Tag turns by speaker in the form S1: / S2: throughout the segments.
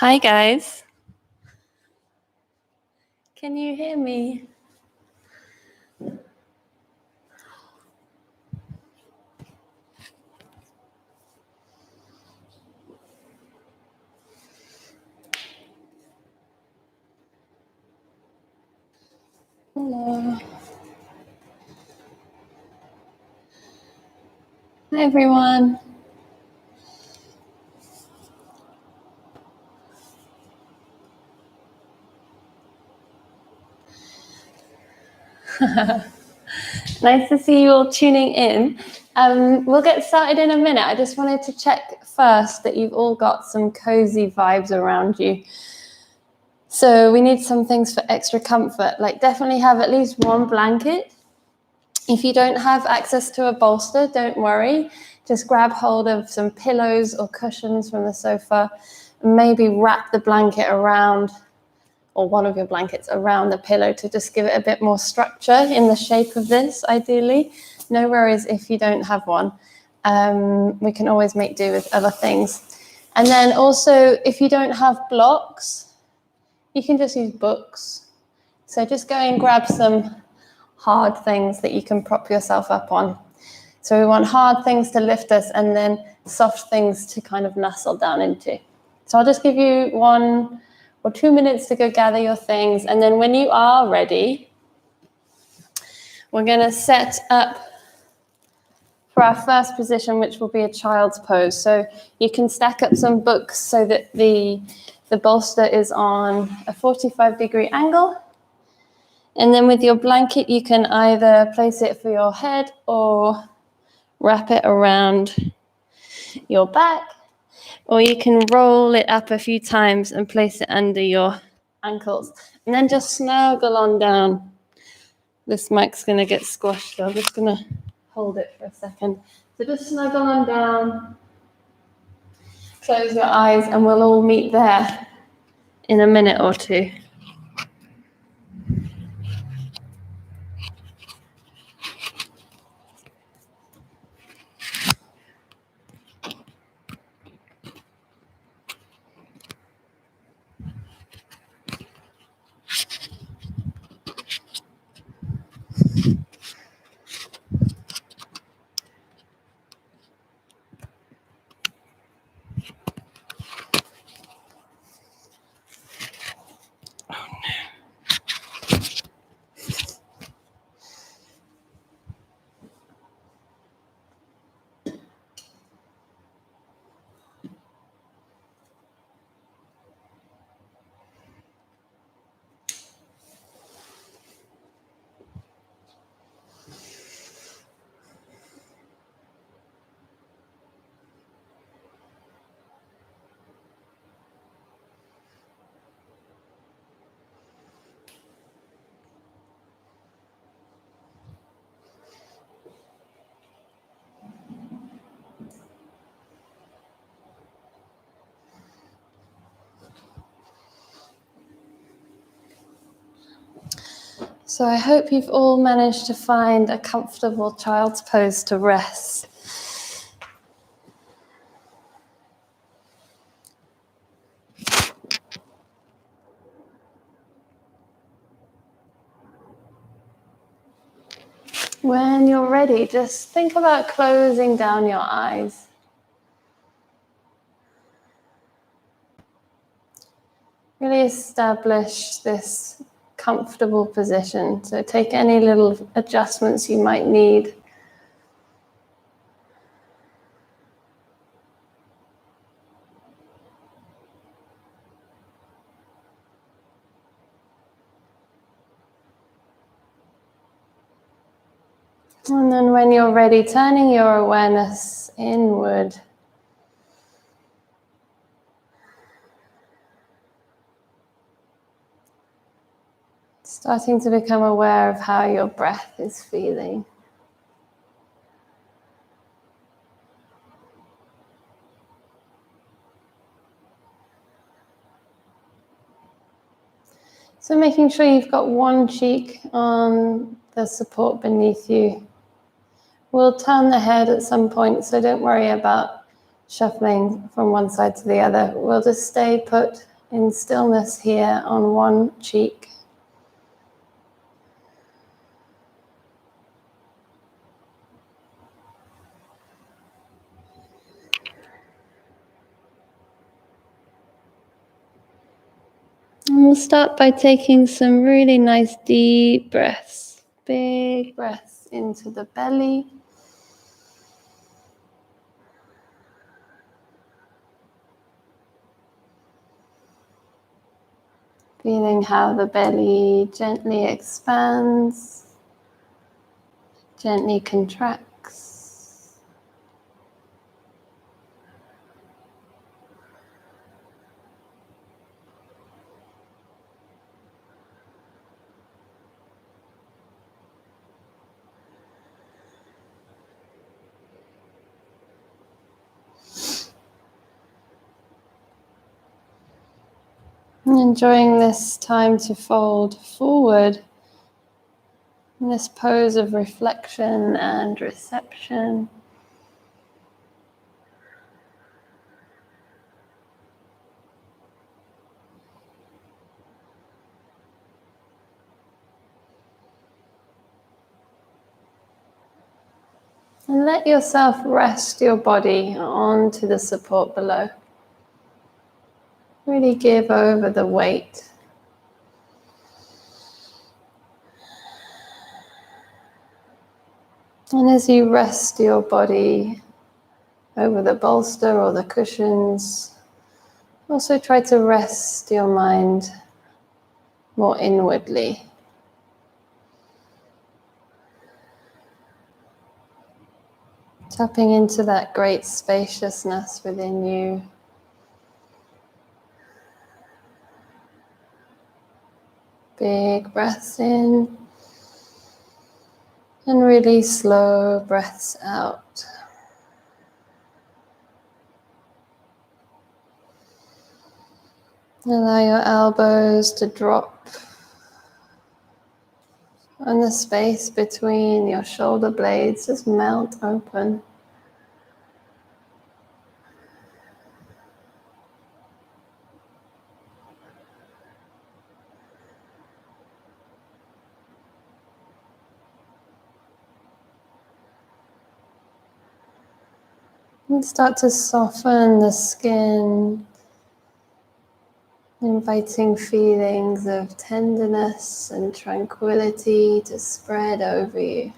S1: Hi guys, can you hear me? Hello. Hi everyone. Nice to see you all tuning in. We'll get started in a minute. I just wanted to check first that you've all got some cozy vibes around you. So we need some things for extra comfort, like definitely have at least one blanket. If you don't have access to a bolster, don't worry. Just grab hold of some pillows or cushions from the sofa, and maybe wrap the blanket around, or one of your blankets around the pillow to just give it a bit more structure in the shape of this, ideally. No worries if you don't have one. We can always make do with other things. And then also, if you don't have blocks, you can just use books. So just go and grab some hard things that you can prop yourself up on. So we want hard things to lift us and then soft things to kind of nestle down into. So I'll just give you 1 or 2 minutes to go gather your things. And then when you are ready, we're going to set up for our first position, which will be a child's pose. So you can stack up some books so that the bolster is on a 45-degree angle. And then with your blanket, you can either place it for your head or wrap it around your back, or you can roll it up a few times and place it under your ankles. And then just snuggle on down. This mic's going to get squashed, so I'm just going to hold it for a second. So just snuggle on down, close your eyes, and we'll all meet there in a minute or two. So I hope you've all managed to find a comfortable child's pose to rest. When you're ready, just think about closing down your eyes. Really establish this comfortable position. So take any little adjustments you might need. And then when you're ready, turning your awareness inward. Starting to become aware of how your breath is feeling. So making sure you've got one cheek on the support beneath you. We'll turn the head at some point, so don't worry about shuffling from one side to the other. We'll just stay put in stillness here on one cheek. And we'll start by taking some really nice deep breaths, big breaths into the belly. Feeling how the belly gently expands, gently contracts. And enjoying this time to fold forward in this pose of reflection and reception. And let yourself rest your body onto the support below. Really give over the weight. And as you rest your body over the bolster or the cushions, also try to rest your mind more inwardly. Tapping into that great spaciousness within you. Big breaths in and really slow breaths out. Allow your elbows to drop and the space between your shoulder blades just melt open. And start to soften the skin, inviting feelings of tenderness and tranquility to spread over you.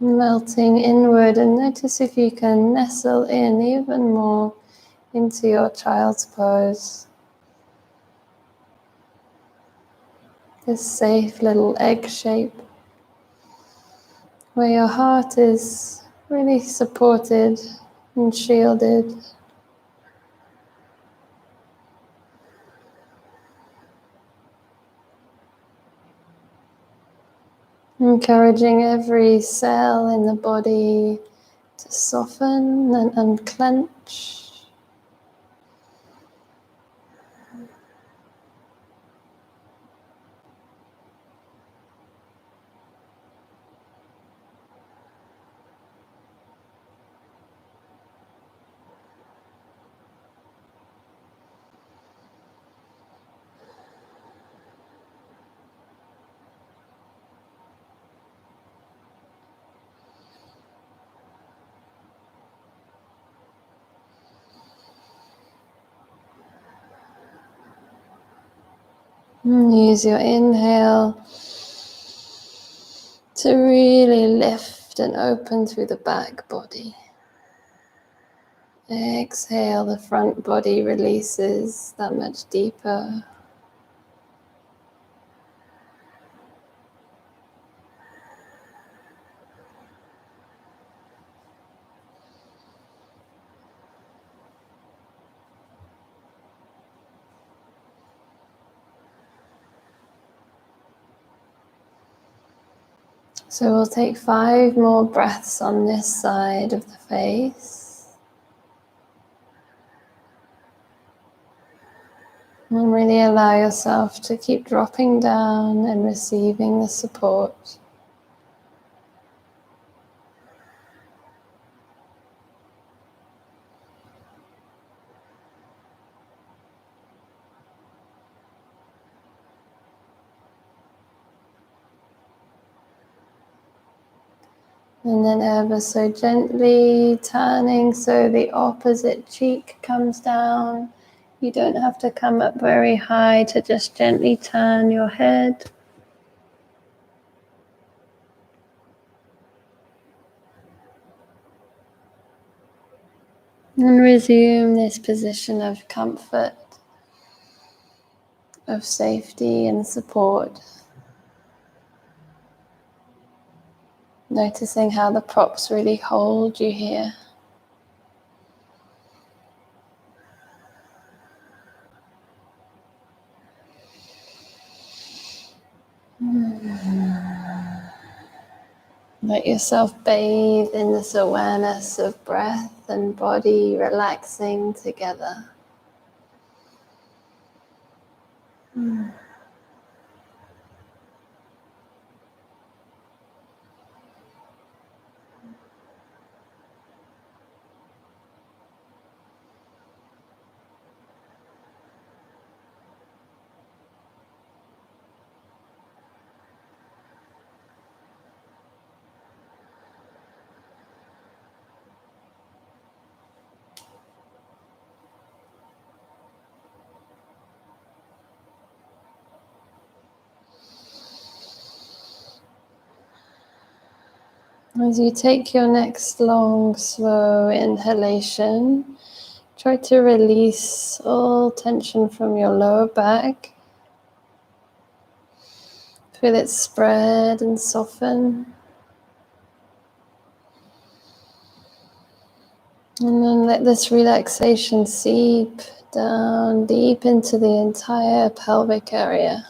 S1: Melting inward, and notice if you can nestle in even more into your child's pose. This safe little egg shape where your heart is really supported and shielded. Encouraging every cell in the body to soften and unclench. And use your inhale to really lift and open through the back body. Exhale, the front body releases that much deeper. So we'll take 5 more breaths on this side of the face. And really allow yourself to keep dropping down and receiving the support. And then ever so gently turning so the opposite cheek comes down. You don't have to come up very high to just gently turn your head. And resume this position of comfort, of safety and support. Noticing how the props really hold you here. Let yourself bathe in this awareness of breath and body relaxing together. As you take your next long, slow inhalation, try to release all tension from your lower back. Feel it spread and soften. And then let this relaxation seep down deep into the entire pelvic area.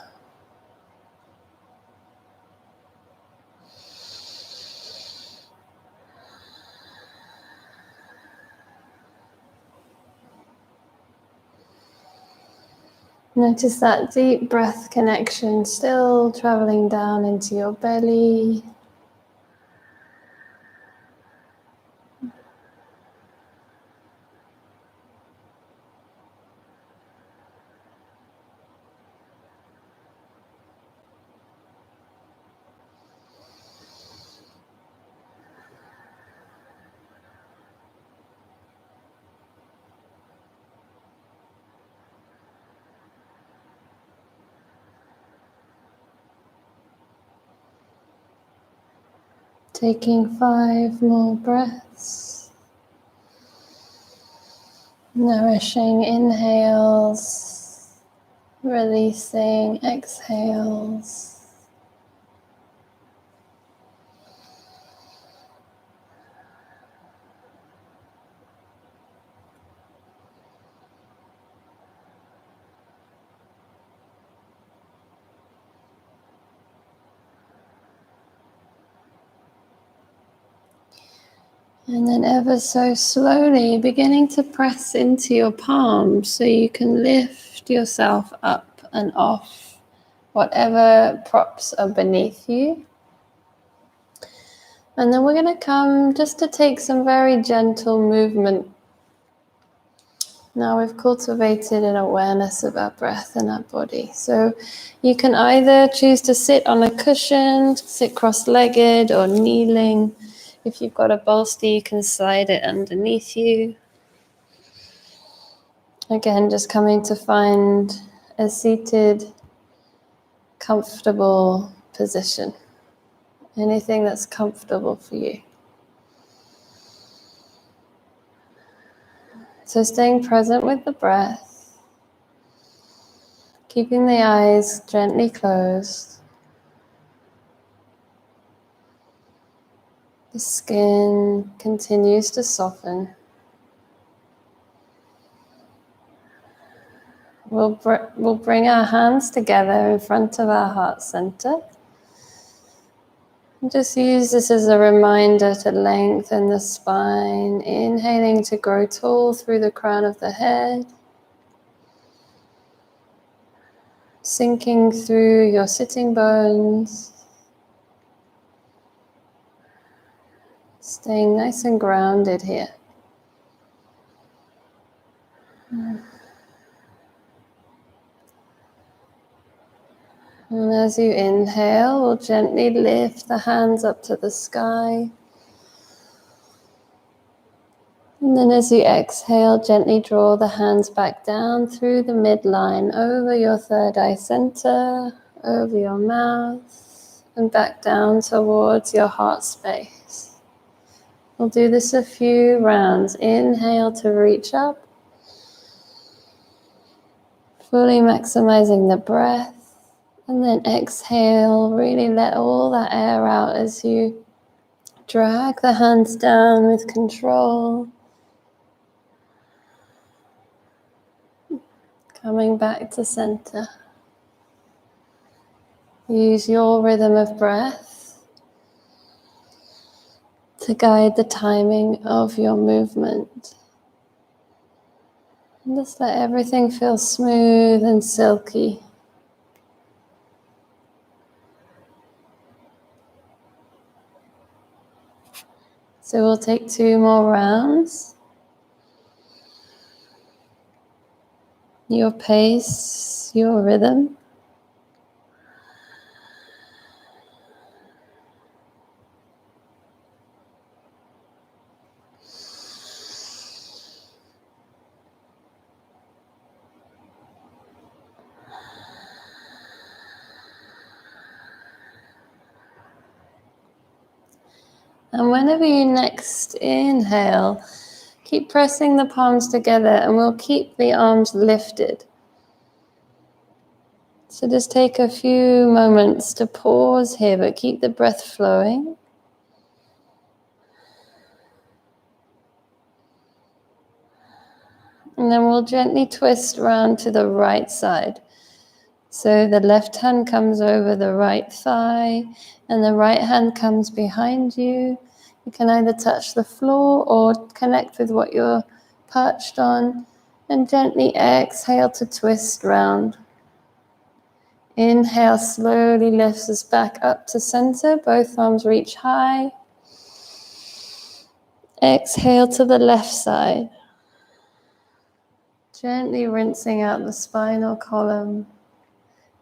S1: Notice that deep breath connection still traveling down into your belly. Taking 5 more breaths. Nourishing inhales, releasing exhales. And then ever so slowly beginning to press into your palms so you can lift yourself up and off whatever props are beneath you. And then we're going to come just to take some very gentle movement. Now we've cultivated an awareness of our breath and our body. So you can either choose to sit on a cushion, sit cross-legged or kneeling. If you've got a bolster, you can slide it underneath you. Again, just coming to find a seated, comfortable position. Anything that's comfortable for you. So staying present with the breath, keeping the eyes gently closed. The skin continues to soften. We'll bring our hands together in front of our heart center. And just use this as a reminder to lengthen the spine, inhaling to grow tall through the crown of the head. sinking through your sitting bones, staying nice and grounded here. And as you inhale, we'll gently lift the hands up to the sky. And then as you exhale, gently draw the hands back down through the midline, over your third eye center, over your mouth, and back down towards your heart space. We'll do this a few rounds. Inhale to reach up, fully maximizing the breath. And then exhale, really let all that air out as you drag the hands down with control. Coming back to center. Use your rhythm of breath to guide the timing of your movement. And just let everything feel smooth and silky. So we'll take 2 more rounds. Your pace, your rhythm. And whenever you next inhale, keep pressing the palms together and we'll keep the arms lifted. So just take a few moments to pause here, but keep the breath flowing. And then we'll gently twist around to the right side. So the left hand comes over the right thigh and the right hand comes behind you. You can either touch the floor or connect with what you're perched on, and gently exhale to twist round. Inhale slowly lifts us back up to center. Both arms reach high. Exhale to the left side. Gently rinsing out the spinal column.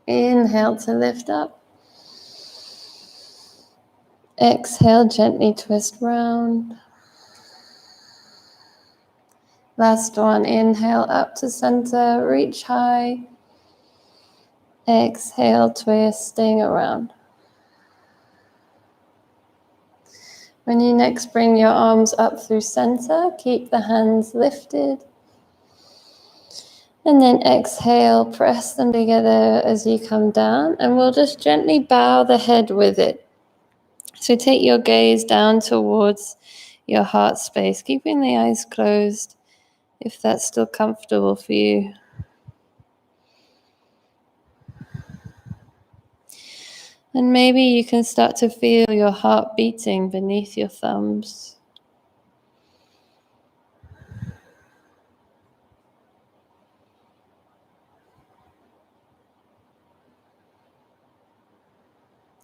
S1: Inhale to lift up. Exhale, gently twist round. Last one, inhale up to center, reach high. Exhale, twisting around. When you next bring your arms up through center, keep the hands lifted. And then exhale, press them together as you come down, and we'll just gently bow the head with it. So take your gaze down towards your heart space, keeping the eyes closed if that's still comfortable for you. And maybe you can start to feel your heart beating beneath your thumbs.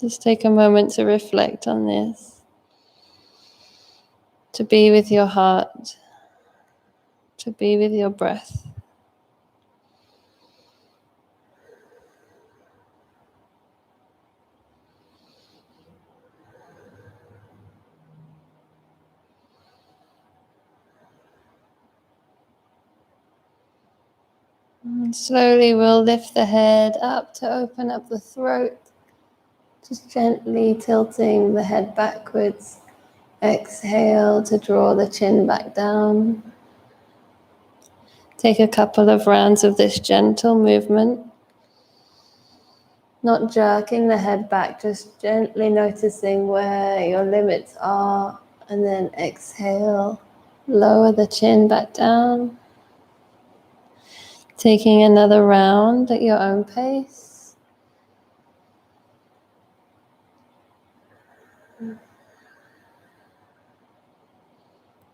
S1: Just take a moment to reflect on this, to be with your heart, to be with your breath. And slowly we'll lift the head up to open up the throat, just gently tilting the head backwards. Exhale to draw the chin back down. Take a couple of rounds of this gentle movement. Not jerking the head back, just gently noticing where your limits are. And then exhale, lower the chin back down. Taking another round at your own pace.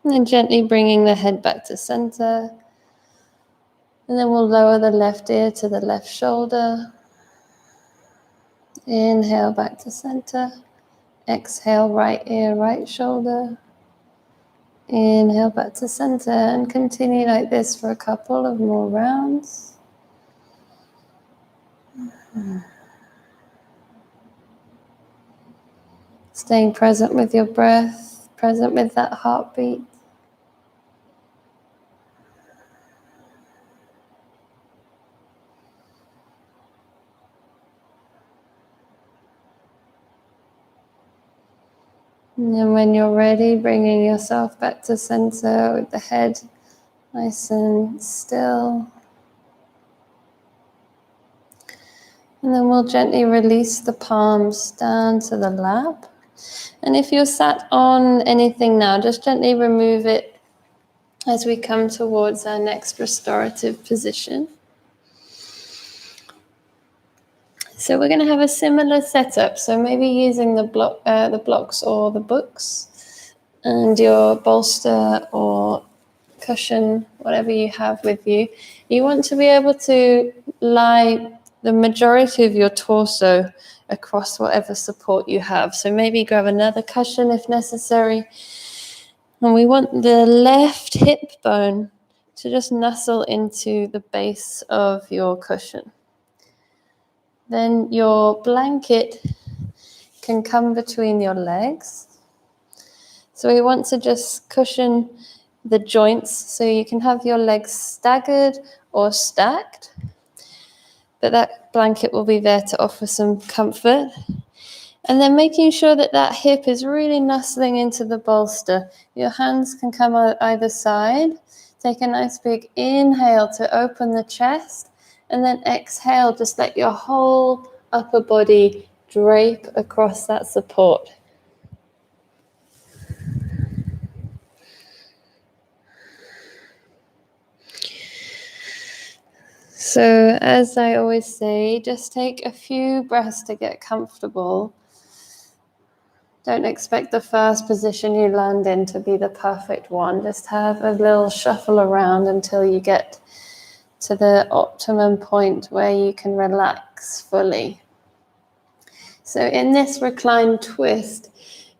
S1: And then gently bringing the head back to center. And then we'll lower the left ear to the left shoulder. Inhale back to center. Exhale, right ear, right shoulder. Inhale back to center and continue like this for a couple of more rounds. Staying present with your breath, present with that heartbeat. And then when you're ready, bringing yourself back to center with the head nice and still. And then we'll gently release the palms down to the lap. And if you're sat on anything now, just gently remove it as we come towards our next restorative position. So we're going to have a similar setup. So maybe using the blocks or the books and your bolster or cushion, whatever you have with you. You want to be able to lie the majority of your torso across whatever support you have. So maybe grab another cushion if necessary. And we want the left hip bone to just nestle into the base of your cushion. Then your blanket can come between your legs. So we want to just cushion the joints so you can have your legs staggered or stacked. But that blanket will be there to offer some comfort. And then making sure that that hip is really nestling into the bolster. Your hands can come out either side. Take a nice big inhale to open the chest. And then exhale, just let your whole upper body drape across that support. So as I always say, just take a few breaths to get comfortable. Don't expect the first position you land in to be the perfect one. Just have a little shuffle around until you get to the optimum point where you can relax fully. So in this reclined twist,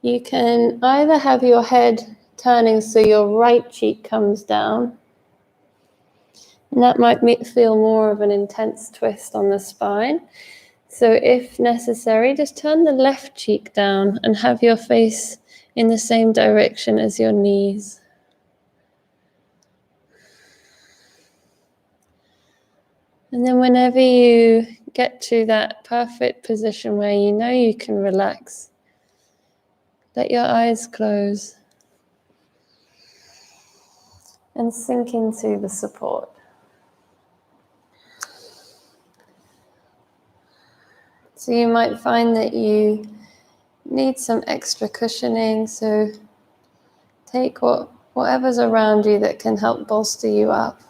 S1: you can either have your head turning so your right cheek comes down, and that might feel more of an intense twist on the spine. So if necessary, just turn the left cheek down and have your face in the same direction as your knees. And then whenever you get to that perfect position where you know you can relax, let your eyes close and sink into the support. So you might find that you need some extra cushioning, so take whatever's around you that can help bolster you up.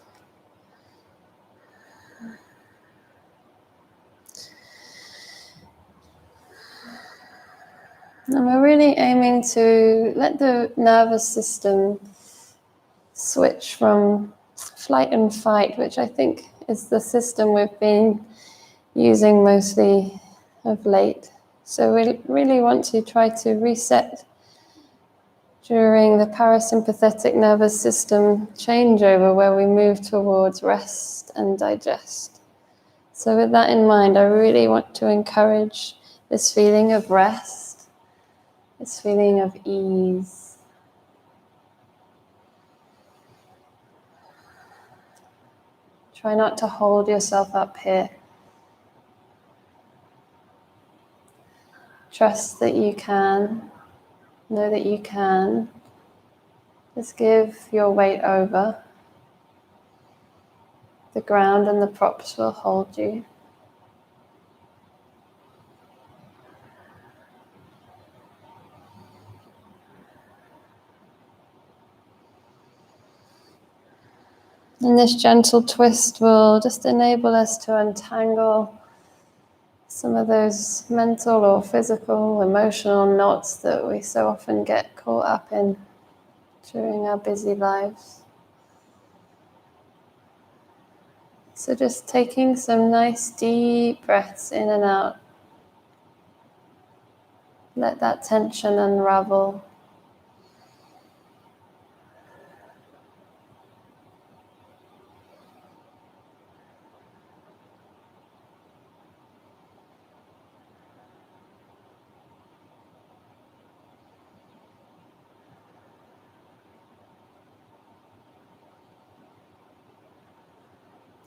S1: And we're really aiming to let the nervous system switch from flight and fight, which I think is the system we've been using mostly of late. So we really want to try to reset during the parasympathetic nervous system changeover where we move towards rest and digest. So with that in mind, I really want to encourage this feeling of rest, this feeling of ease. Try not to hold yourself up here. Trust that you can. Know that you can. Just give your weight over. The ground and the props will hold you. And this gentle twist will just enable us to untangle some of those mental or physical, emotional knots that we so often get caught up in during our busy lives. So just taking some nice deep breaths in and out. Let that tension unravel.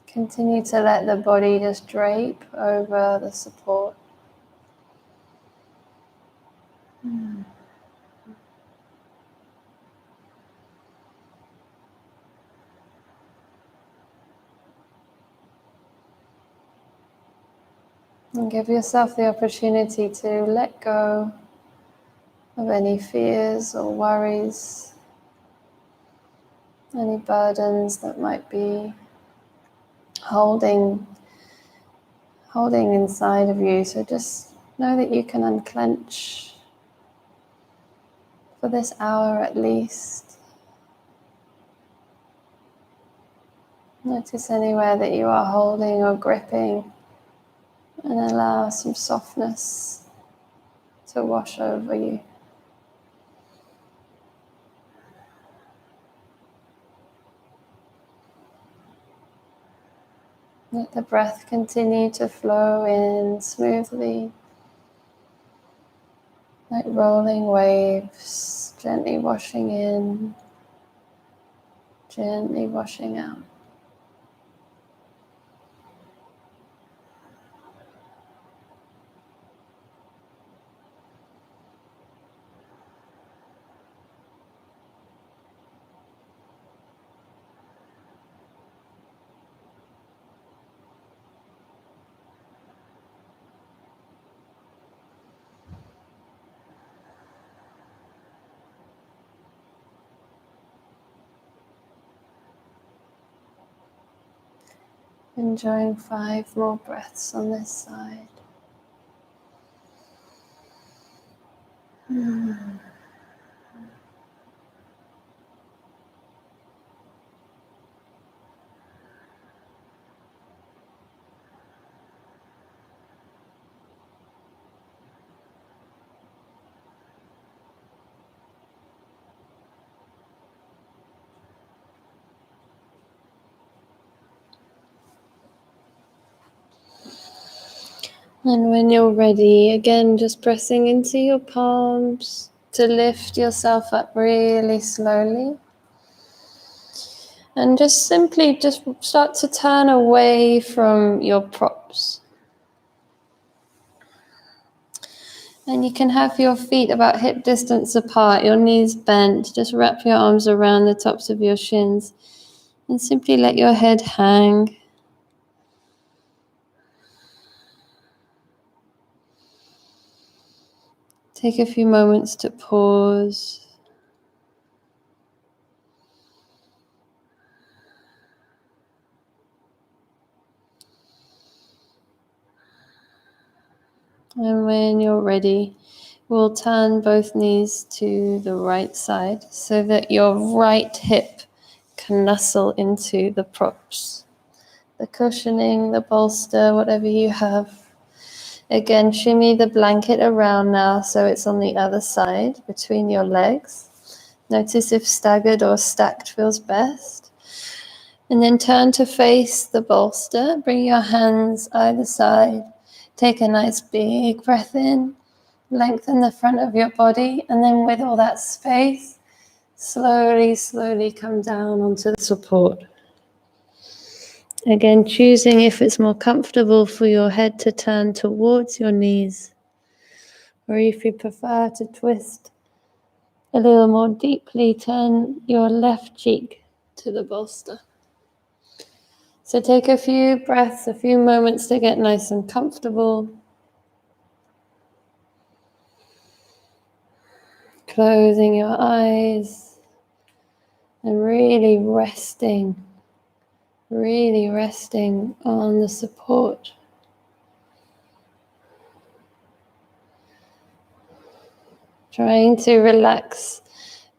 S1: Continue to let the body just drape over the support. And give yourself the opportunity to let go of any fears or worries, any burdens that might be holding inside of you. So just know that you can unclench for this hour at least. Notice anywhere that you are holding or gripping, and allow some softness to wash over you. Let the breath continue to flow in smoothly, like rolling waves, gently washing in, gently washing out. Enjoying 5 more breaths on this side. And when you're ready, again, just pressing into your palms to lift yourself up really slowly. And just simply just start to turn away from your props. And you can have your feet about hip distance apart, your knees bent. Just wrap your arms around the tops of your shins and simply let your head hang. Take a few moments to pause. And when you're ready, we'll turn both knees to the right side so that your right hip can nestle into the props, the cushioning, the bolster, whatever you have. Again, shimmy the blanket around now so it's on the other side between your legs. Notice if staggered or stacked feels best. And then turn to face the bolster. Bring your hands either side. Take a nice big breath in. Lengthen the front of your body. And then with all that space, slowly, slowly come down onto the support. Again, choosing if it's more comfortable for your head to turn towards your knees, or if you prefer to twist a little more deeply, turn your left cheek to the bolster. So take a few breaths, a few moments to get nice and comfortable. Closing your eyes and really resting on the support. Trying to relax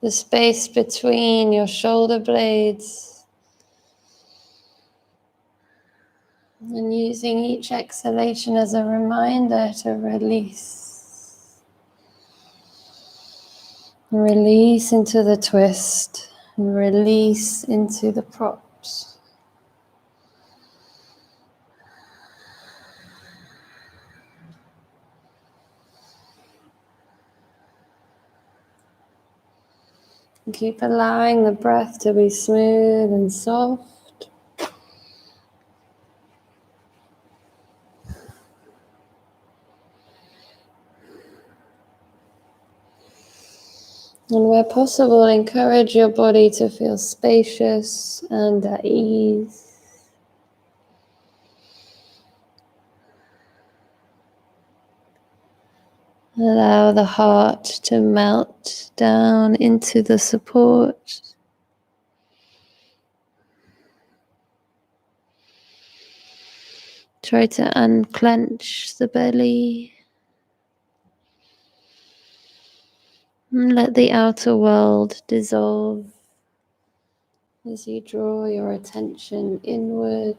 S1: the space between your shoulder blades. And using each exhalation as a reminder to release. Release into the twist and release into the props. And keep allowing the breath to be smooth and soft. And where possible, encourage your body to feel spacious and at ease. Allow the heart to melt down into the support. Try to unclench the belly. And let the outer world dissolve as you draw your attention inward.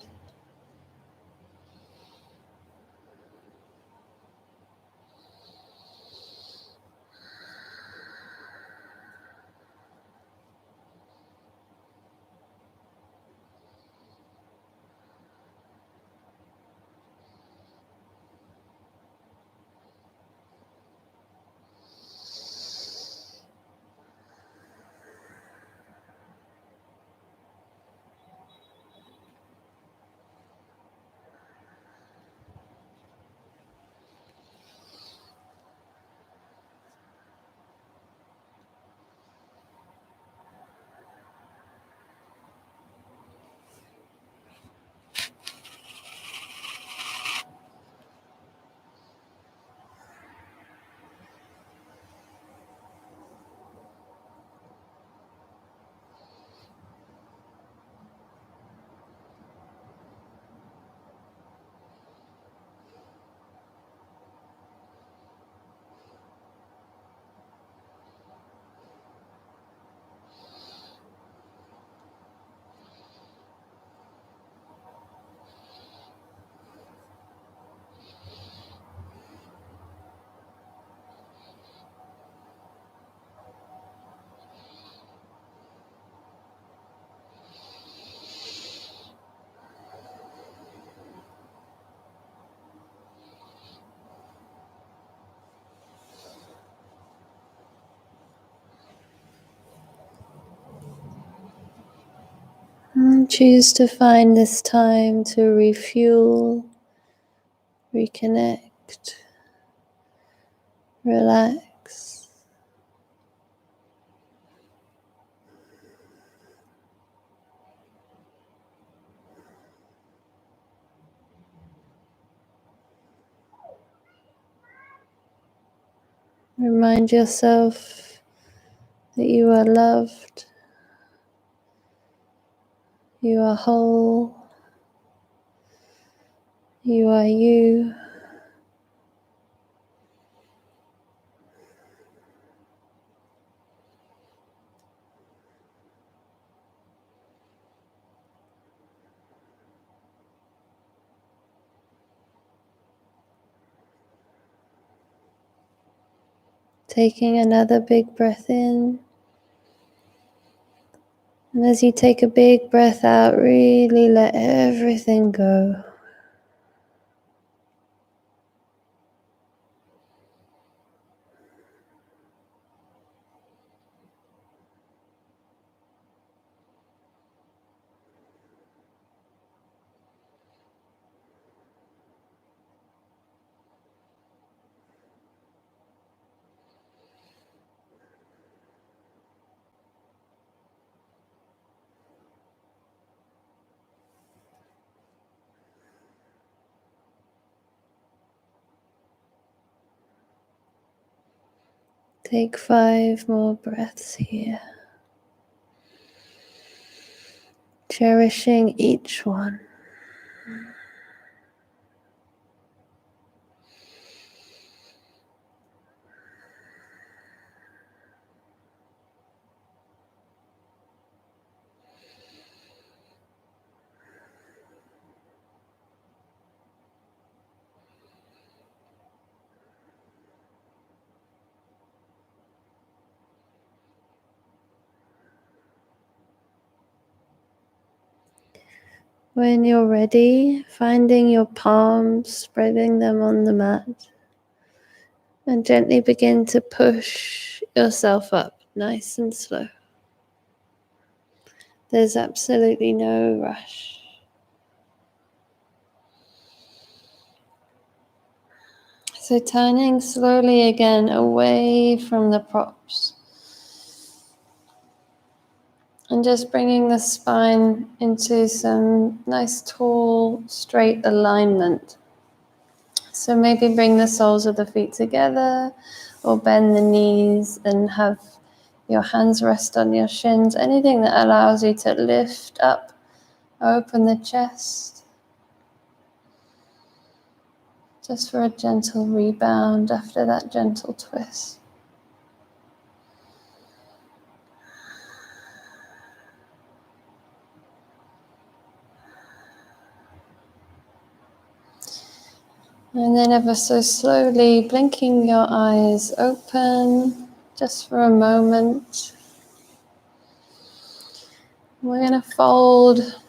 S1: And choose to find this time to refuel, reconnect, relax. Remind yourself that you are loved, you are whole, you are you. Taking another big breath in. And as you take a big breath out, really let everything go. Take 5 more breaths here, cherishing each one. When you're ready, finding your palms, spreading them on the mat, and gently begin to push yourself up, nice and slow. There's absolutely no rush. So turning slowly again away from the props. And just bringing the spine into some nice, tall, straight alignment. So maybe bring the soles of the feet together or bend the knees and have your hands rest on your shins. Anything that allows you to lift up, open the chest. Just for a gentle rebound after that gentle twist. And then ever so slowly blinking your eyes open just for a moment. We're going to fold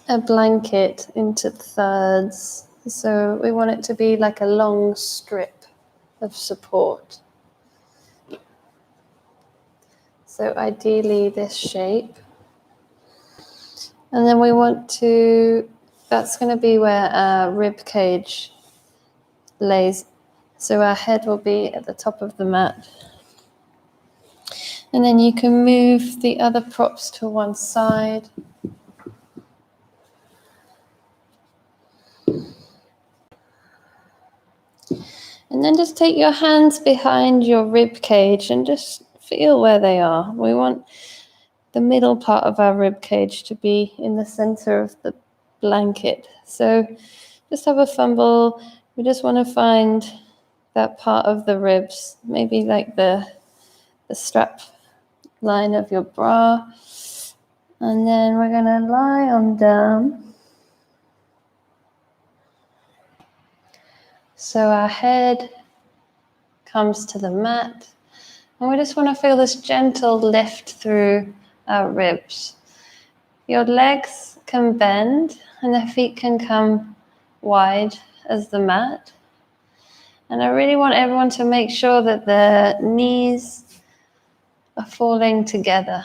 S1: a blanket into thirds. So we want it to be like a long strip of support. So ideally this shape. And then we want to, that's going to be where our rib cage lays. So our head will be at the top of the mat. And then you can move the other props to one side. And then just take your hands behind your rib cage and just feel where they are. We want the middle part of our rib cage to be in the center of the blanket. So just have a fumble. We just want to find that part of the ribs, maybe like the strap line of your bra. And then we're going to lie on down. So our head comes to the mat. And we just want to feel this gentle lift through our ribs. Your legs can bend and the feet can come wide as the mat. And I really want everyone to make sure that the knees are falling together,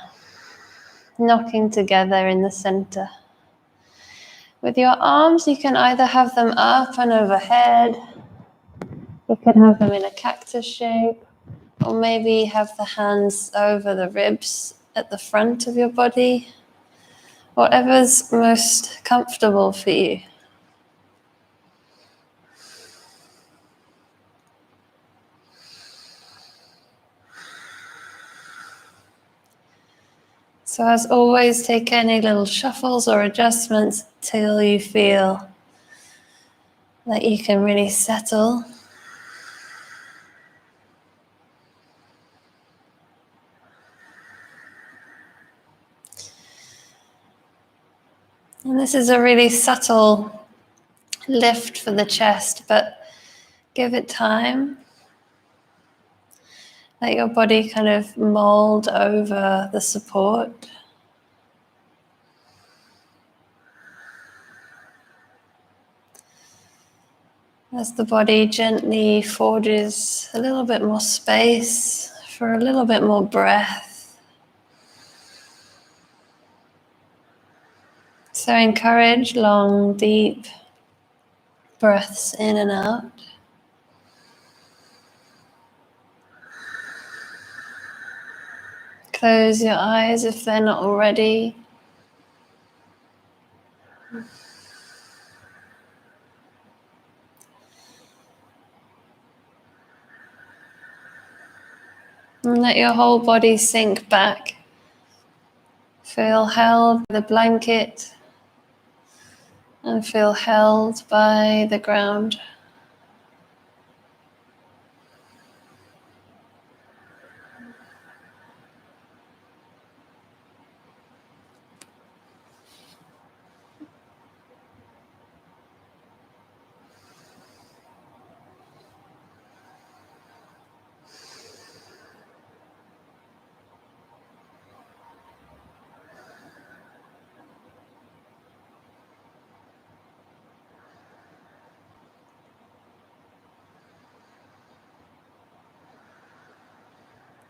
S1: knocking together in the center. With your arms, you can either have them up and overhead, you can have them in a cactus shape, or maybe have the hands over the ribs at the front of your body. Whatever's most comfortable for you. So as always, take any little shuffles or adjustments till you feel that you can really settle. And this is a really subtle lift for the chest, but give it time. Let your body kind of mold over the support. As the body gently forges a little bit more space for a little bit more breath. So encourage long, deep breaths in and out. Close your eyes if they're not already. And let your whole body sink back. Feel held by the blanket and feel held by the ground.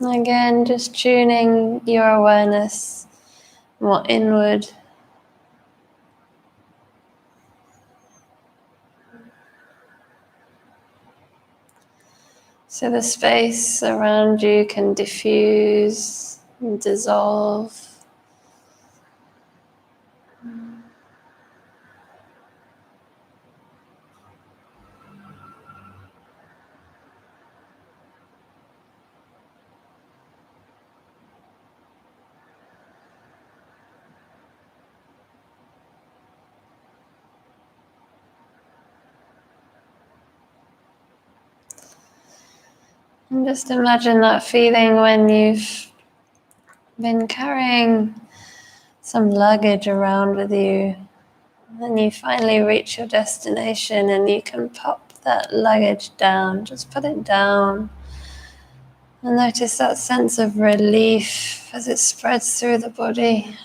S1: Again, just tuning your awareness more inward. So the space around you can diffuse and dissolve. And just imagine that feeling when you've been carrying some luggage around with you, and you finally reach your destination and you can pop that luggage down, just put it down, and notice that sense of relief as it spreads through the body.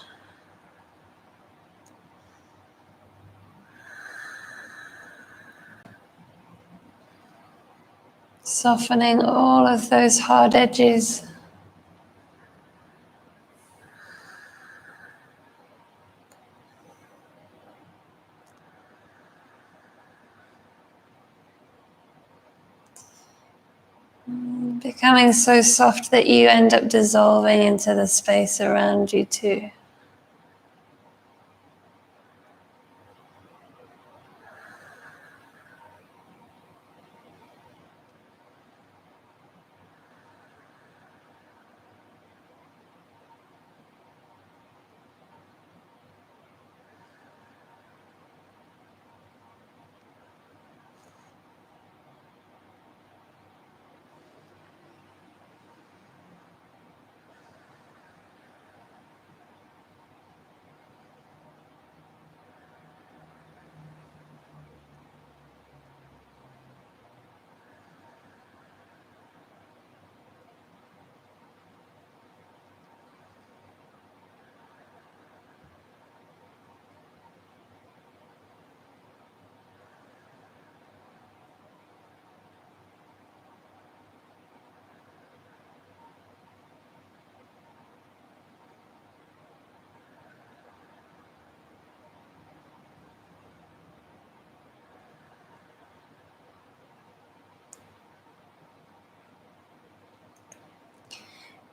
S1: Softening all of those hard edges. Becoming so soft that you end up dissolving into the space around you too.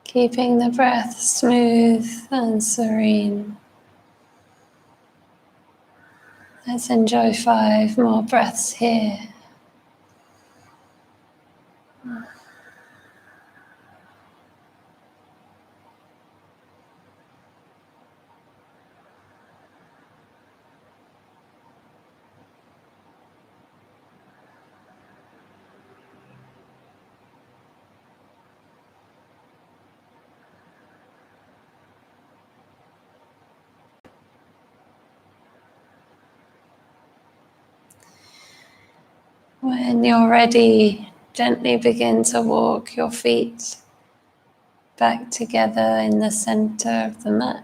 S1: Keeping the breath smooth and serene. Let's enjoy 5 more breaths here. When you're ready, gently begin to walk your feet back together in the center of the mat.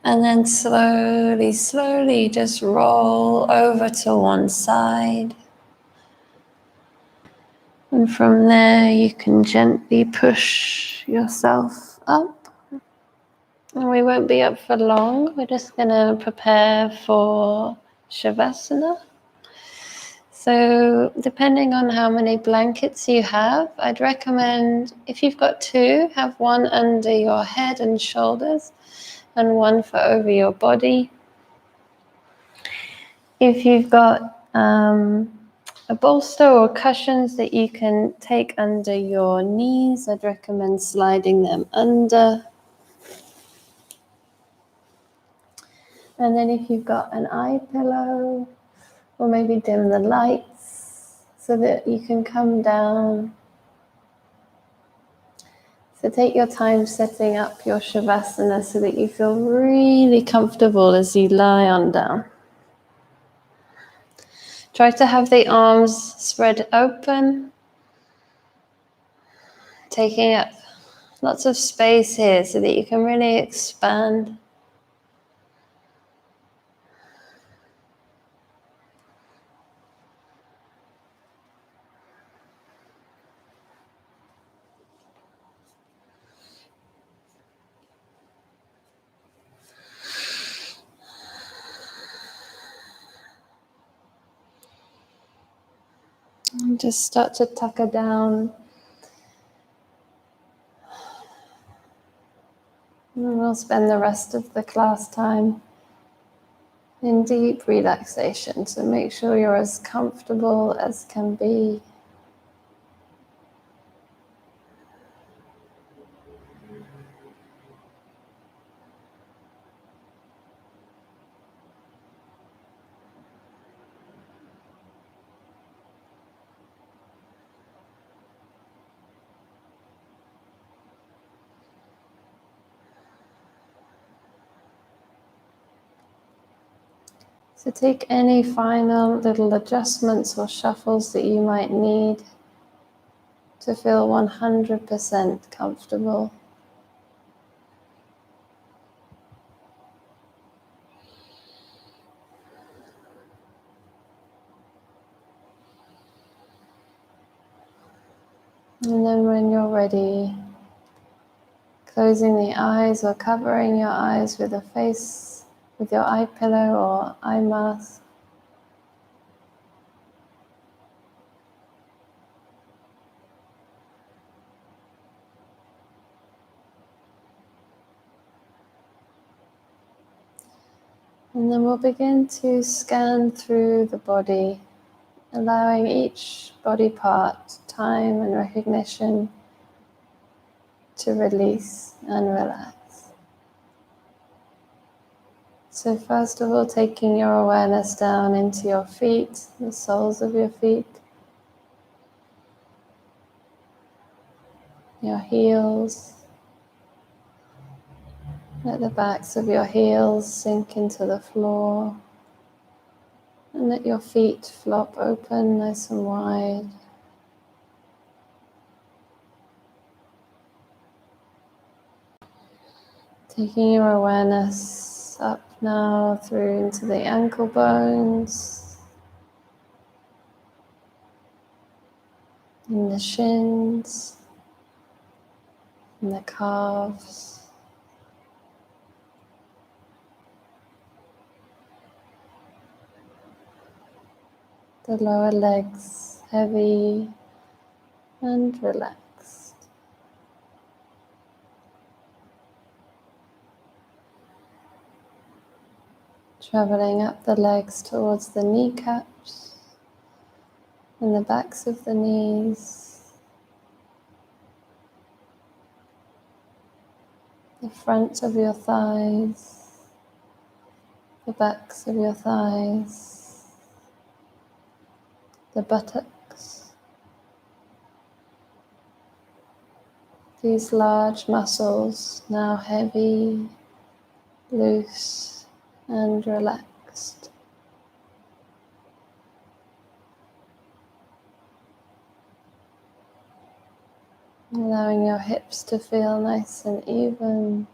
S1: And then slowly, slowly just roll over to one side. And from there you can gently push yourself up. And we won't be up for long. We're just going to prepare for Shavasana. So depending on how many blankets you have, I'd recommend, if you've got 2, have one under your head and shoulders and one for over your body. If you've got a bolster or cushions that you can take under your knees, I'd recommend sliding them under. And then if you've got an eye pillow, or maybe dim the lights so that you can come down. So take your time setting up your Shavasana so that you feel really comfortable as you lie on down. Try to have the arms spread open, taking up lots of space here so that you can really expand. And just start to tuck her down. And we'll spend the rest of the class time in deep relaxation, so make sure you're as comfortable as can be. So take any final little adjustments or shuffles that you might need to feel 100% comfortable. And then when you're ready, closing the eyes or covering your eyes with with your eye pillow or eye mask. And then we'll begin to scan through the body, allowing each body part time and recognition to release and relax. So first of all, taking your awareness down into your feet, the soles of your feet, your heels. Let the backs of your heels sink into the floor. And let your feet flop open nice and wide. Taking your awareness up now through into the ankle bones, in the shins, in the calves, the lower legs heavy and relaxed. Traveling up the legs towards the kneecaps and the backs of the knees, the front of your thighs, the backs of your thighs, the buttocks. These large muscles now heavy, loose and relaxed. Allowing your hips to feel nice and even.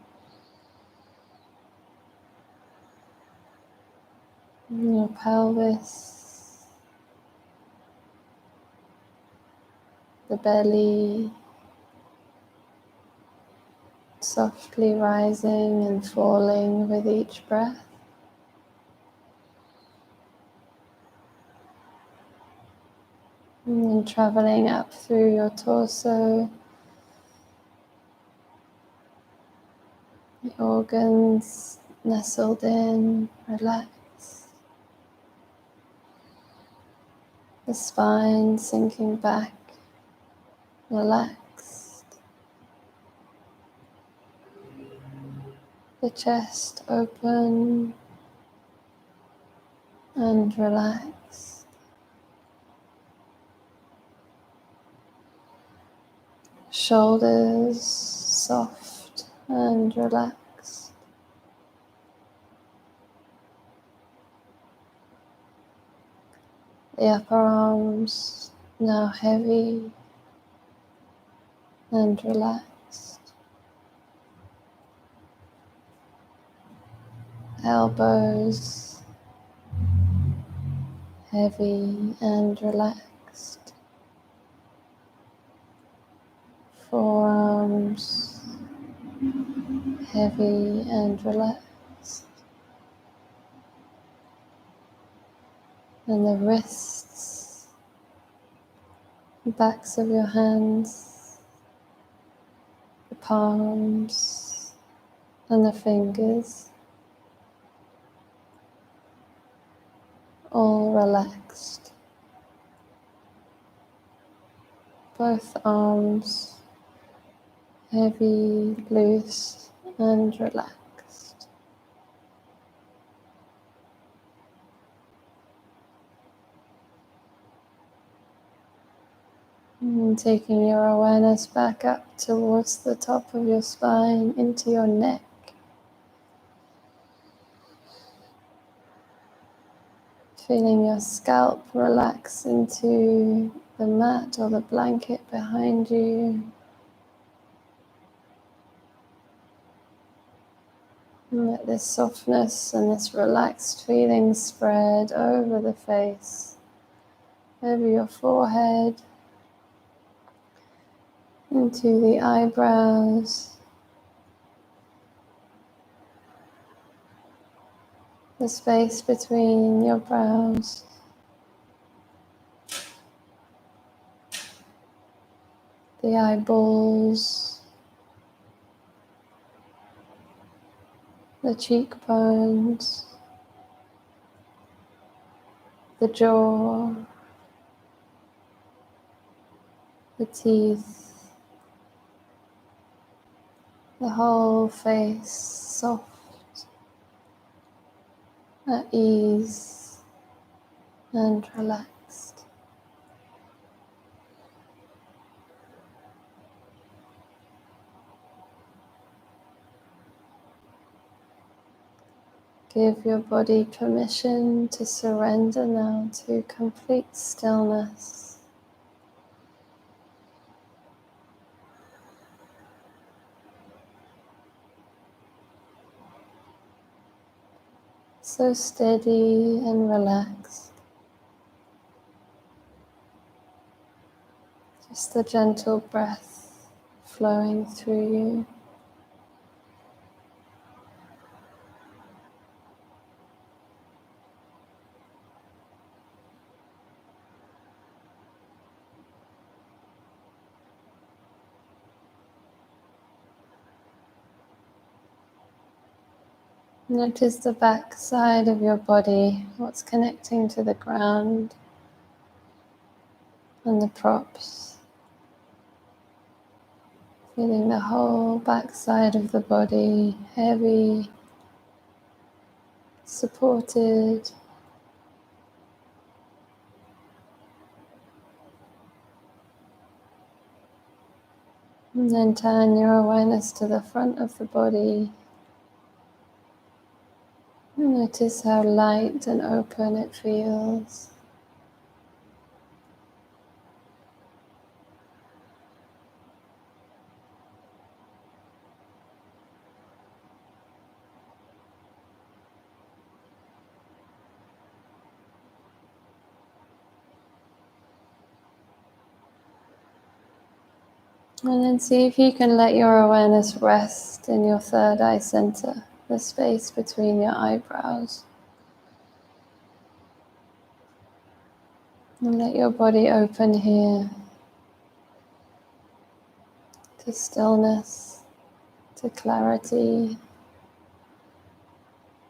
S1: And your pelvis, the belly, softly rising and falling with each breath. And then traveling up through your torso, the organs nestled in, relaxed. The spine sinking back, relaxed. The chest open and relaxed. Shoulders soft and relaxed. The upper arms now heavy and relaxed. Elbows heavy and relaxed. Forearms heavy and relaxed. And the wrists the backs of your hands, the palms, and the fingers, all relaxed. Both arms heavy, loose, and relaxed. And taking your awareness back up towards the top of your spine, into your neck. Feeling your scalp relax into the mat or the blanket behind you. And let this softness and this relaxed feeling spread over the face, over your forehead, into the eyebrows, the space between your brows, the eyeballs, the cheekbones, the jaw, the teeth, the whole face soft, at ease and relaxed. Give your body permission to surrender now to complete stillness. So steady and relaxed. Just the gentle breath flowing through you. Notice the back side of your body, what's connecting to the ground and the props. Feeling the whole back side of the body heavy, supported. And then turn your awareness to the front of the body. Notice how light and open it feels. And then see if you can let your awareness rest in your third eye center, the space between your eyebrows. And let your body open here to stillness, to clarity,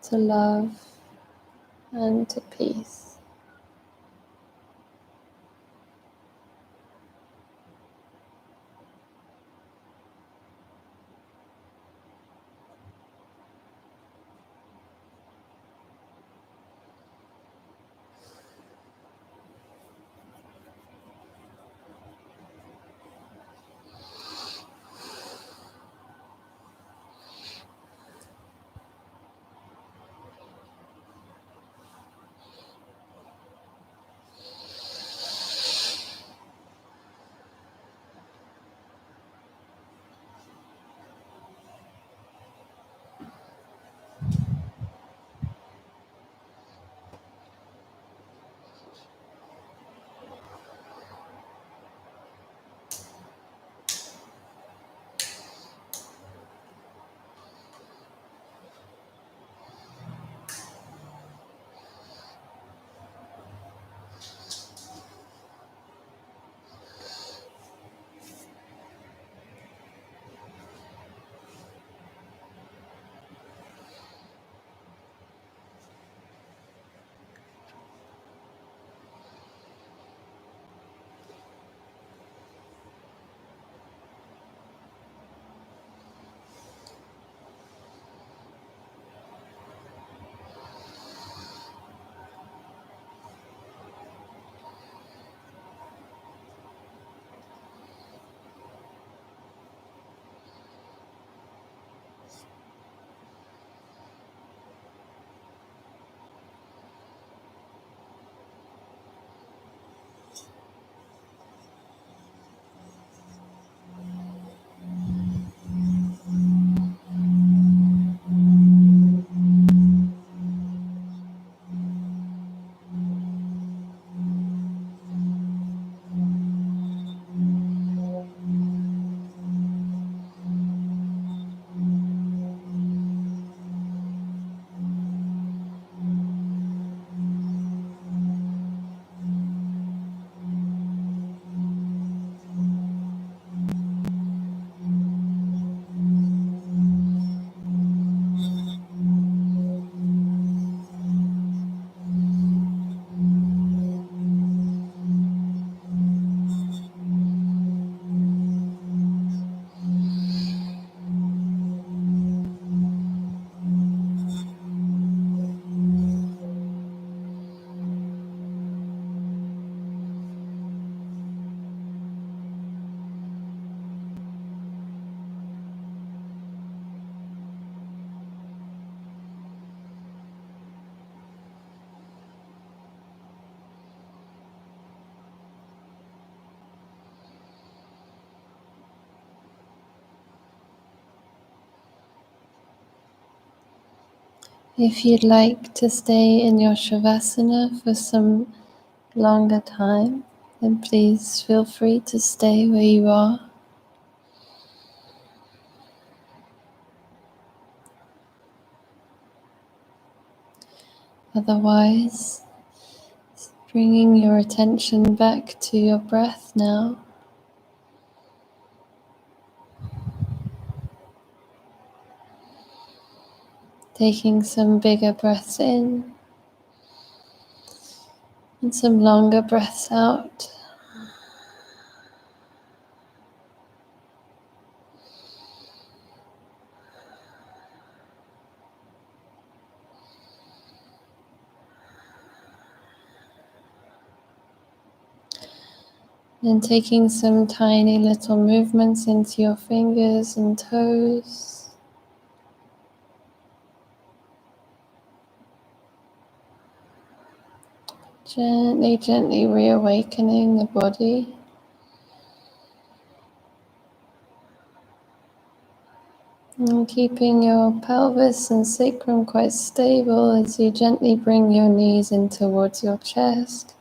S1: to love, and to peace. If you'd like to stay in your Shavasana for some longer time, then please feel free to stay where you are. Otherwise, bringing your attention back to your breath now. Taking some bigger breaths in and some longer breaths out. And taking some tiny little movements into your fingers and toes. Gently, gently reawakening the body. And keeping your pelvis and sacrum quite stable as you gently bring your knees in towards your chest.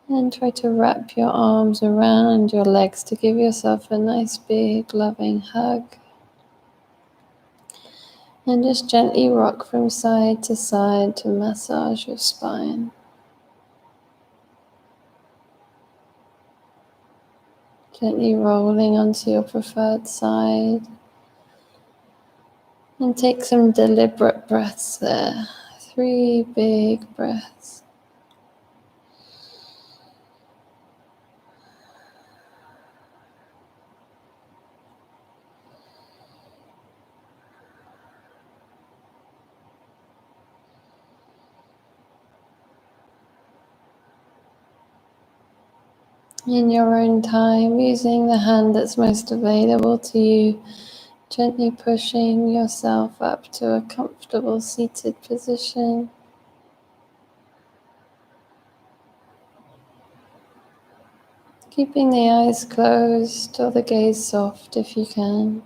S1: And try to wrap your arms around your legs to give yourself a nice big loving hug. And just gently rock from side to massage your spine. Gently rolling onto your preferred side. And take some deliberate breaths there. 3 big breaths. In your own time, using the hand that's most available to you, gently pushing yourself up to a comfortable seated position. Keeping the eyes closed or the gaze soft if you can.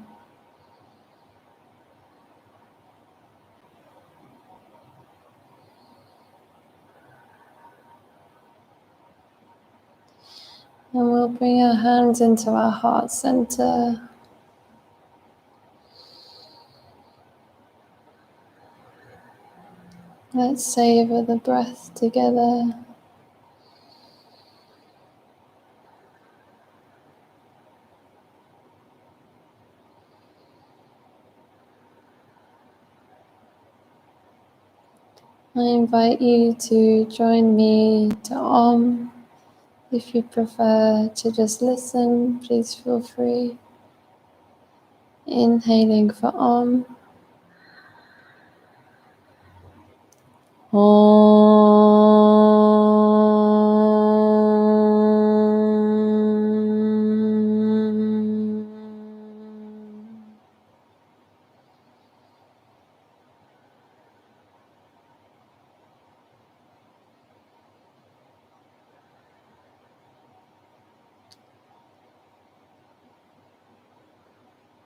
S1: And we'll bring our hands into our heart center. Let's savor the breath together. I invite you to join me to Om. If you prefer to just listen, please feel free. Inhaling for Om. Om.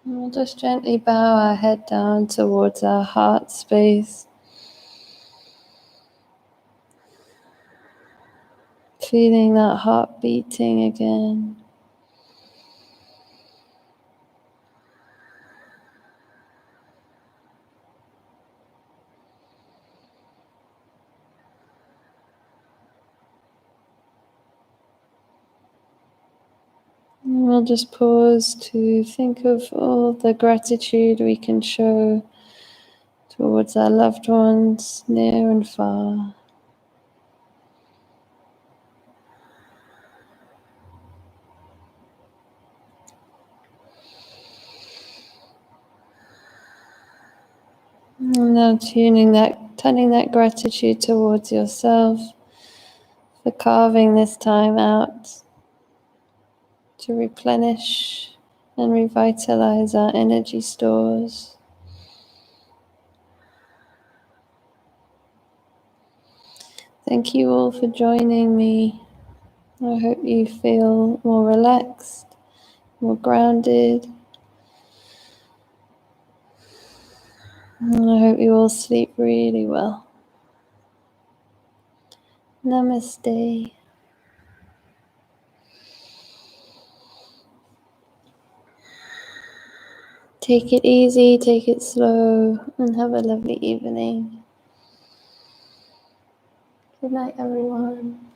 S1: We'll just gently bow our head down towards our heart space. Feeling that heart beating again. And we'll just pause to think of all the gratitude we can show towards our loved ones, near and far. And now turning that gratitude towards yourself for carving this time out to replenish and revitalize our energy stores. Thank you all for joining me. I hope you feel more relaxed, more grounded, And I hope you all sleep really well. Namaste. Take it easy, take it slow, and have a lovely evening. Good night, everyone.